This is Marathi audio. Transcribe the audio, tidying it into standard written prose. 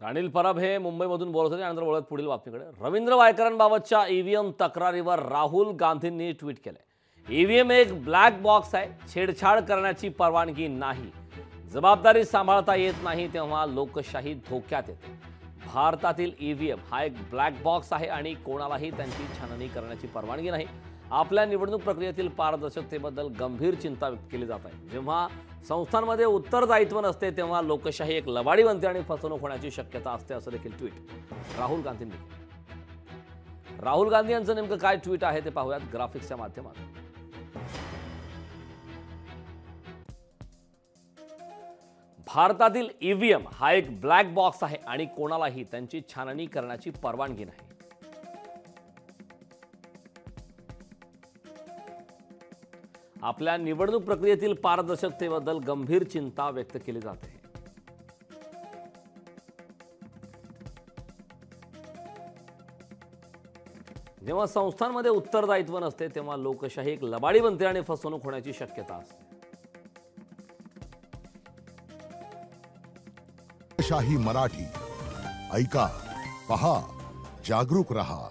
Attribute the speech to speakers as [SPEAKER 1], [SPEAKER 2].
[SPEAKER 1] अनिल परब हे मुंबईमधून बोलत होते. त्यानंतर वळत पुढील बातमीकडे. रवींद्र वायकरांबाबतच्या ईव्हीएम तक्रारीवर राहुल गांधींनी ट्विट केलंय. ईव्हीएम एक ब्लॅक बॉक्स आहे, छेडछाड करण्याची परवानगी नाही. जबाबदारी सांभाळता येत नाही तेव्हा लोकशाही धोक्यात येते. भारतातील ईव्हीएम हा एक ब्लॅक बॉक्स आहे आणि कोणालाही त्यांची छाननी करण्याची परवानगी नाही. आपल्या निवडणूक प्रक्रियेतील पारदर्शकतेबद्दल गंभीर चिंता व्यक्त केली जात आहे. जेव्हा संस्थांमध्ये उत्तरदायित्व नसते तेव्हा लोकशाही एक लबाडी बनते आणि फसवणूक होण्याची शक्यता असते, असं देखील ट्विट राहुल गांधींनी केलं. राहुल गांधी यांचं नेमकं काय ट्विट आहे ते पाहूयात ग्राफिक्सच्या माध्यमातून. भारतातील ईव्हीएम हा एक ब्लॅक बॉक्स आहे आणि कोणालाही त्यांची छाननी करण्याची परवानगी नाही. आपल्या निवडणूक प्रक्रियेतील पारदर्शकतेबद्दल गंभीर चिंता व्यक्त केली जाते. जेव्हा संस्थांमध्ये उत्तरदायित्व नसते तेव्हा लोकशाही एक लबाडी बनते आणि फसवणूक होण्याची शक्यता असते.
[SPEAKER 2] शाही मराठी ऐका, पहा, जागरूक रहा.